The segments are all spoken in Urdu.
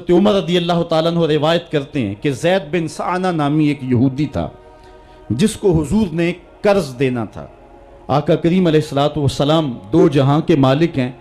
عمر رضی اللہ تعالیٰ عنہ روایت کرتے ہیں کہ زید بن سعنہ نامی ایک یہودی تھا جس کو حضور نے قرض دینا تھا۔ آقا کریم علیہ الصلوۃ والسلام دو جہاں کے مالک ہیں،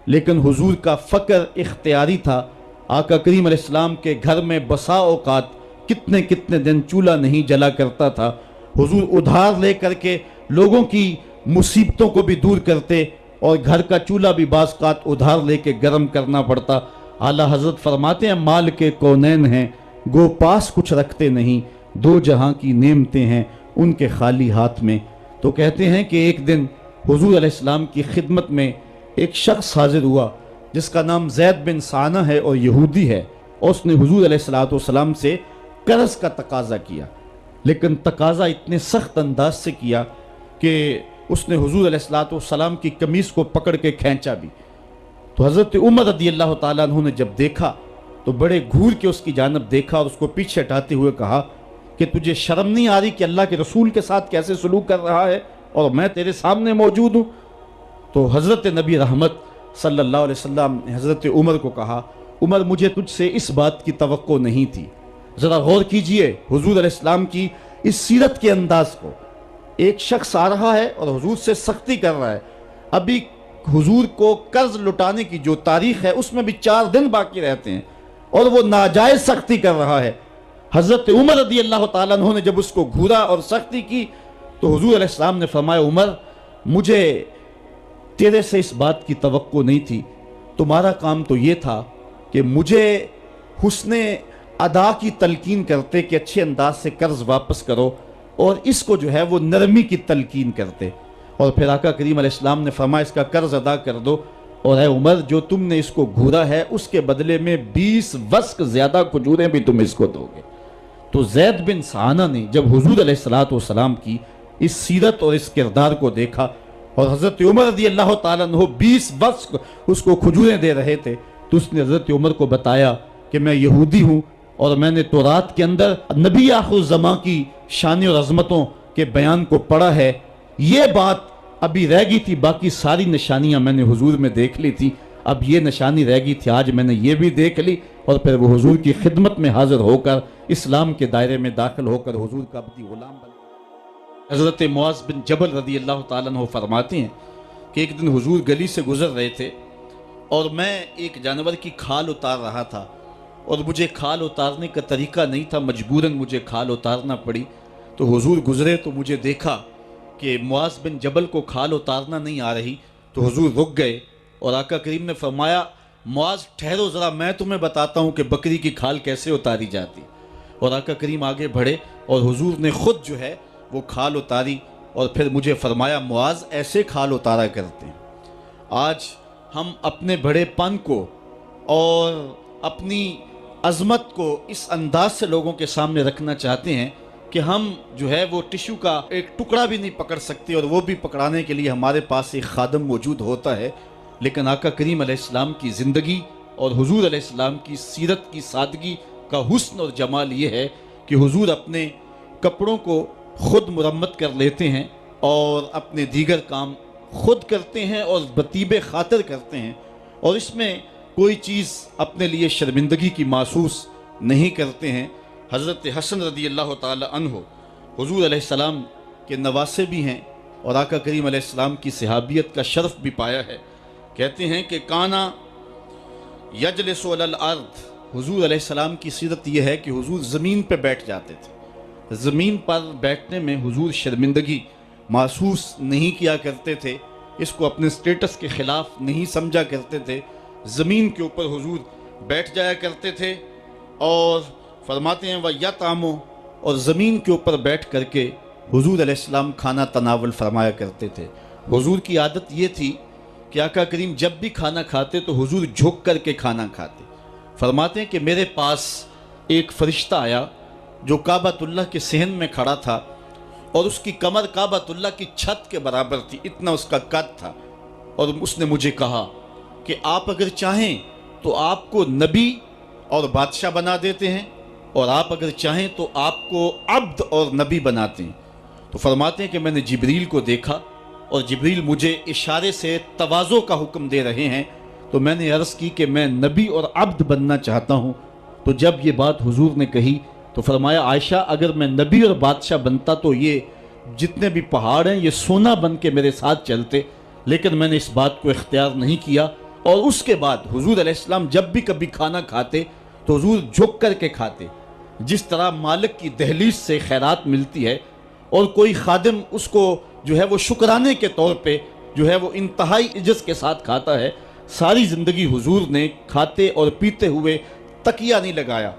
لیکن حضور کا فقر اختیاری تھا۔ آقا کریم علیہ السلام کے گھر میں بسا اوقات کتنے دن چولہا نہیں جلا کرتا تھا۔ حضور ادھار لے کر کے لوگوں کی مصیبتوں کو بھی دور کرتے، اور گھر کا چولہا بھی بعض اوقات ادھار لے کے گرم کرنا پڑتا۔ اعلیٰ حضرت فرماتے ہیں مال کے کونین ہیں گو پاس کچھ رکھتے نہیں، دو جہاں کی نعمتیں ہیں ان کے خالی ہاتھ میں۔ تو کہتے ہیں کہ ایک دن حضور علیہ السلام کی خدمت میں ایک شخص حاضر ہوا جس کا نام زید بن سعنہ ہے اور یہودی ہے، اور اس نے حضور علیہ السلام سے قرض کا تقاضا کیا، لیکن تقاضا اتنے سخت انداز سے کیا کہ اس نے حضور علیہ السلام کی قمیص کو پکڑ کے کھینچا بھی۔ تو حضرت عمر رضی اللہ تعالیٰ عنہ نے جب دیکھا تو بڑے گھور کے اس کی جانب دیکھا اور اس کو پیچھے ہٹاتے ہوئے کہا کہ تجھے شرم نہیں آ رہی کہ اللہ کے رسول کے ساتھ کیسے سلوک کر رہا ہے اور میں تیرے سامنے موجود ہوں؟ تو حضرت نبی رحمت صلی اللہ علیہ وسلم نے حضرت عمر کو کہا عمر مجھے تجھ سے اس بات کی توقع نہیں تھی۔ ذرا غور کیجئے حضور علیہ السلام کی اس سیرت کے انداز کو۔ ایک شخص آ رہا ہے اور حضور سے سختی کر رہا ہے، ابھی حضور کو قرض لٹانے کی جو تاریخ ہے اس میں بھی 4 دن باقی رہتے ہیں اور وہ ناجائز سختی کر رہا ہے۔ حضرت عمر رضی اللہ تعالیٰ عنہ نے جب اس کو گھورا اور سختی کی تو حضور علیہ السلام نے فرمایا عمر مجھے تیرے سے اس بات کی توقع نہیں تھی، تمہارا کام تو یہ تھا کہ مجھے حسن ادا کی تلقین کرتے کہ اچھے انداز سے قرض واپس کرو، اور اس کو جو ہے وہ نرمی کی تلقین کرتے، اور پھر آقا کریم علیہ السلام نے فرمایا اس کا قرض ادا کر دو، اور اے عمر جو تم نے اس کو گھورا ہے اس کے بدلے میں 20 وسق زیادہ کھجوریں بھی تم اس کو دو گے۔ تو زید بن سعنہ نے جب حضور علیہ السلام کی اس سیرت اور اس کردار کو دیکھا اور حضرت عمر رضی اللہ تعالیٰ عنہ 20 وسق اس کو کھجوریں دے رہے تھے، تو اس نے حضرت عمر کو بتایا کہ میں یہودی ہوں اور میں نے تورات کے اندر نبی آخر الزماں کی شان اور عظمتوں کے بیان کو پڑھا ہے، یہ بات ابھی رہ گئی تھی، باقی ساری نشانیاں میں نے حضور میں دیکھ لی تھی، اب یہ نشانی رہ گئی تھی، آج میں نے یہ بھی دیکھ لی، اور پھر وہ حضور کی خدمت میں حاضر ہو کر اسلام کے دائرے میں داخل ہو کر حضور کا عبدی غلام بن۔ حضرت معاذ بن جبل رضی اللہ تعالیٰ عنہ فرماتے ہیں کہ ایک دن حضور گلی سے گزر رہے تھے اور میں ایک جانور کی کھال اتار رہا تھا، اور مجھے کھال اتارنے کا طریقہ نہیں تھا، مجبوراً مجھے کھال اتارنا پڑی۔ تو حضور گزرے تو مجھے دیکھا کہ معاذ بن جبل کو کھال اتارنا نہیں آ رہی، تو حضور رک گئے اور آقا کریم نے فرمایا معاذ ٹھہرو ذرا میں تمہیں بتاتا ہوں کہ بکری کی کھال کیسے اتاری جاتی، اور آقا کریم آگے بڑھے اور حضور نے خود جو ہے وہ کھال اتاری، اور پھر مجھے فرمایا معاذ ایسے کھال اتارا کرتے ہیں۔ آج ہم اپنے بڑے پن کو اور اپنی عظمت کو اس انداز سے لوگوں کے سامنے رکھنا چاہتے ہیں کہ ہم جو ہے وہ ٹشو کا ایک ٹکڑا بھی نہیں پکڑ سکتے، اور وہ بھی پکڑانے کے لیے ہمارے پاس ایک خادم موجود ہوتا ہے، لیکن آقا کریم علیہ السلام کی زندگی اور حضور علیہ السلام کی سیرت کی سادگی کا حسن اور جمال یہ ہے کہ حضور اپنے کپڑوں کو خود مرمت کر لیتے ہیں اور اپنے دیگر کام خود کرتے ہیں اور بطیب خاطر کرتے ہیں، اور اس میں کوئی چیز اپنے لیے شرمندگی کی محسوس نہیں کرتے ہیں۔ حضرت حسن رضی اللہ تعالی عنہ حضور علیہ السلام کے نواسے بھی ہیں اور آقا کریم علیہ السلام کی صحابیت کا شرف بھی پایا ہے۔ کہتے ہیں کہ کانا یجلس علی الارض، حضور علیہ السلام کی سیرت یہ ہے کہ حضور زمین پہ بیٹھ جاتے تھے، زمین پر بیٹھنے میں حضور شرمندگی محسوس نہیں کیا کرتے تھے، اس کو اپنے سٹیٹس کے خلاف نہیں سمجھا کرتے تھے، زمین کے اوپر حضور بیٹھ جایا کرتے تھے، اور فرماتے ہیں وَيَطْعَمُ، اور زمین کے اوپر بیٹھ کر کے حضور علیہ السلام کھانا تناول فرمایا کرتے تھے۔ حضور کی عادت یہ تھی کہ آقا کریم جب بھی کھانا کھاتے تو حضور جھک کر کے کھانا کھاتے۔ فرماتے ہیں کہ میرے پاس ایک فرشتہ آیا جو کعبۃ اللہ کے صحن میں کھڑا تھا، اور اس کی کمر کعبۃ اللہ کی چھت کے برابر تھی، اتنا اس کا قد تھا، اور اس نے مجھے کہا کہ آپ اگر چاہیں تو آپ کو نبی اور بادشاہ بنا دیتے ہیں، اور آپ اگر چاہیں تو آپ کو عبد اور نبی بناتے ہیں۔ تو فرماتے ہیں کہ میں نے جبریل کو دیکھا، اور جبریل مجھے اشارے سے تواضع کا حکم دے رہے ہیں، تو میں نے عرض کی کہ میں نبی اور عبد بننا چاہتا ہوں، تو جب یہ بات حضور نے کہی تو فرمایا عائشہ اگر میں نبی اور بادشاہ بنتا تو یہ جتنے بھی پہاڑ ہیں یہ سونا بن کے میرے ساتھ چلتے، لیکن میں نے اس بات کو اختیار نہیں کیا۔ اور اس کے بعد حضور علیہ السلام جب بھی کبھی کھانا کھاتے تو حضور جھک کر کے کھاتے، جس طرح مالک کی دہلیز سے خیرات ملتی ہے اور کوئی خادم اس کو جو ہے وہ شکرانے کے طور پہ جو ہے وہ انتہائی عجز کے ساتھ کھاتا ہے، ساری زندگی حضور نے کھاتے اور پیتے ہوئے تکیہ نہیں لگایا،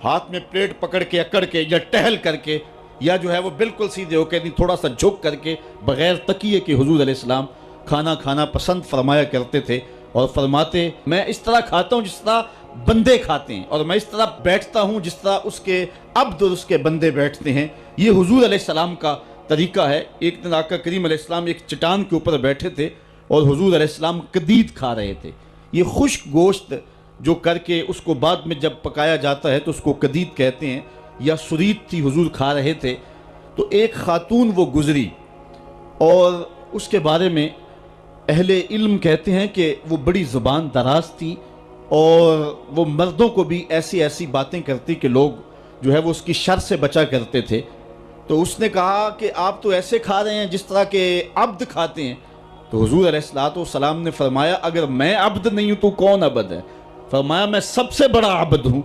ہاتھ میں پلیٹ پکڑ کے اکڑ کے یا ٹہل کر کے یا جو ہے وہ بالکل سیدھے ہو کے نہیں، تھوڑا سا جھک کر کے بغیر تکیے کے حضور علیہ السلام کھانا کھانا پسند فرمایا کرتے تھے، اور فرماتے میں اس طرح کھاتا ہوں جس طرح بندے کھاتے ہیں، اور میں اس طرح بیٹھتا ہوں جس طرح اس کے عبد اور اس کے بندے بیٹھتے ہیں۔ یہ حضور علیہ السلام کا طریقہ ہے۔ ایک دن آقا کریم علیہ السلام ایک چٹان کے اوپر بیٹھے تھے اور حضور علیہ السلام قدید کھا رہے تھے۔ یہ خشک گوشت جو کر کے اس کو بعد میں جب پکایا جاتا ہے تو اس کو قدید کہتے ہیں، یا سرید تھی، حضور کھا رہے تھے تو ایک خاتون وہ گزری، اور اس کے بارے میں اہل علم کہتے ہیں کہ وہ بڑی زبان دراز تھی اور وہ مردوں کو بھی ایسی ایسی باتیں کرتی کہ لوگ جو ہے وہ اس کی شر سے بچا کرتے تھے۔ تو اس نے کہا کہ آپ تو ایسے کھا رہے ہیں جس طرح کہ عبد کھاتے ہیں۔ تو حضور علیہ السلام نے فرمایا اگر میں عبد نہیں ہوں تو کون عبد ہے؟ فرمایا میں سب سے بڑا عبد ہوں۔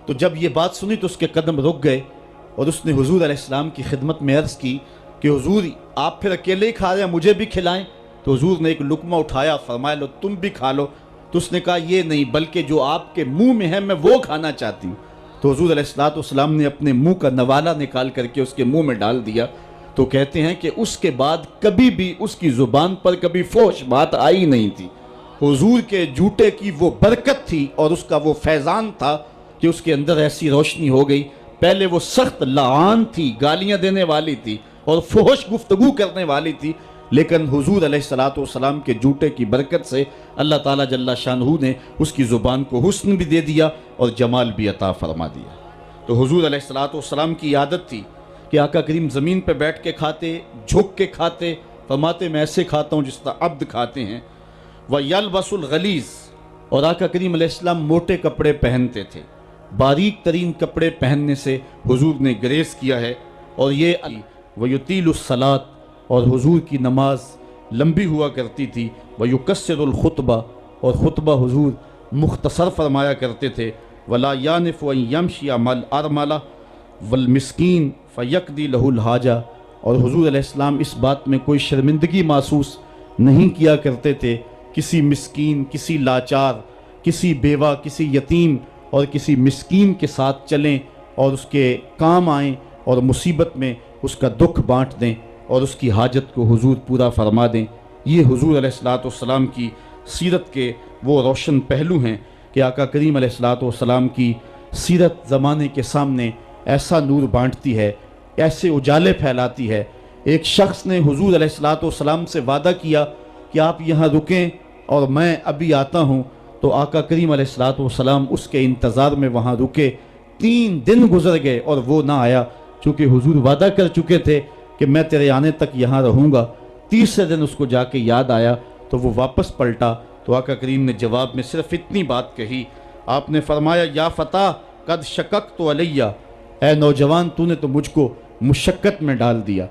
تو جب یہ بات سنی تو اس کے قدم رک گئے اور اس نے حضور علیہ السلام کی خدمت میں عرض کی کہ حضور آپ پھر اکیلے ہی کھا رہے ہیں، مجھے بھی کھلائیں۔ تو حضور نے ایک لقمہ اٹھایا، فرمایا لو تم بھی کھا لو۔ تو اس نے کہا یہ نہیں، بلکہ جو آپ کے منہ میں ہے میں وہ کھانا چاہتی ہوں۔ تو حضور علیہ السلام نے اپنے منہ کا نوالا نکال کر کے اس کے منہ میں ڈال دیا۔ تو کہتے ہیں کہ اس کے بعد کبھی بھی اس کی زبان پر کبھی فحش بات آئی نہیں تھی۔ حضور کے جوتے کی وہ برکت تھی اور اس کا وہ فیضان تھا کہ اس کے اندر ایسی روشنی ہو گئی۔ پہلے وہ سخت لعان تھی، گالیاں دینے والی تھی اور فحش گفتگو کرنے والی تھی، لیکن حضور علیہ السلام کے جوتے کی برکت سے اللہ تعالیٰ جل شانہ نے اس کی زبان کو حسن بھی دے دیا اور جمال بھی عطا فرما دیا۔ تو حضور علیہ السلام کی عادت تھی کہ آقا کریم زمین پہ بیٹھ کے کھاتے، جھک کے کھاتے، فرماتے میں ایسے کھاتا ہوں جس طرح عبد کھاتے ہیں۔ وَيَلْبَسُ الْغَلِيظ، اور آقا کریم علیہ السلام موٹے کپڑے پہنتے تھے، باریک ترین کپڑے پہننے سے حضور نے گریز کیا ہے۔ اور یہ وَيُطِيلُ الصَّلَاةَ، اور حضور کی نماز لمبی ہوا کرتی تھی۔ وَيُكَسِّرُ الْخُطْبَةَ، اور خطبہ حضور مختصر فرمایا کرتے تھے۔ وَلَا يَانِفُ أَن يَمْشِيَ مَعَ الْأَرْمَلَةِ وَالْمِسْكِينِ فَيَقْضِي لَهُ الْحَاجَةَ، اور حضور علیہ السلام اس بات میں کوئی شرمندگی محسوس نہیں کیا کرتے تھے کسی مسکین، کسی لاچار، کسی بیوہ، کسی یتیم اور کسی مسکین کے ساتھ چلیں اور اس کے کام آئیں اور مصیبت میں اس کا دکھ بانٹ دیں اور اس کی حاجت کو حضور پورا فرما دیں۔ یہ حضور علیہ السلام کی سیرت کے وہ روشن پہلو ہیں کہ آقا کریم علیہ السلام کی سیرت زمانے کے سامنے ایسا نور بانٹتی ہے، ایسے اجالے پھیلاتی ہے۔ ایک شخص نے حضور علیہ السلام سے وعدہ کیا کہ آپ یہاں رکیں اور میں ابھی آتا ہوں، تو آقا کریم علیہ السلام اس کے انتظار میں وہاں رکے۔ 3 دن گزر گئے اور وہ نہ آیا، چونکہ حضور وعدہ کر چکے تھے کہ میں تیرے آنے تک یہاں رہوں گا۔ تیسرے دن اس کو جا کے یاد آیا تو وہ واپس پلٹا، تو آقا کریم نے جواب میں صرف اتنی بات کہی، آپ نے فرمایا یا فتح قد شککت علیہ، اے نوجوان تو نے تو مجھ کو مشقت میں ڈال دیا۔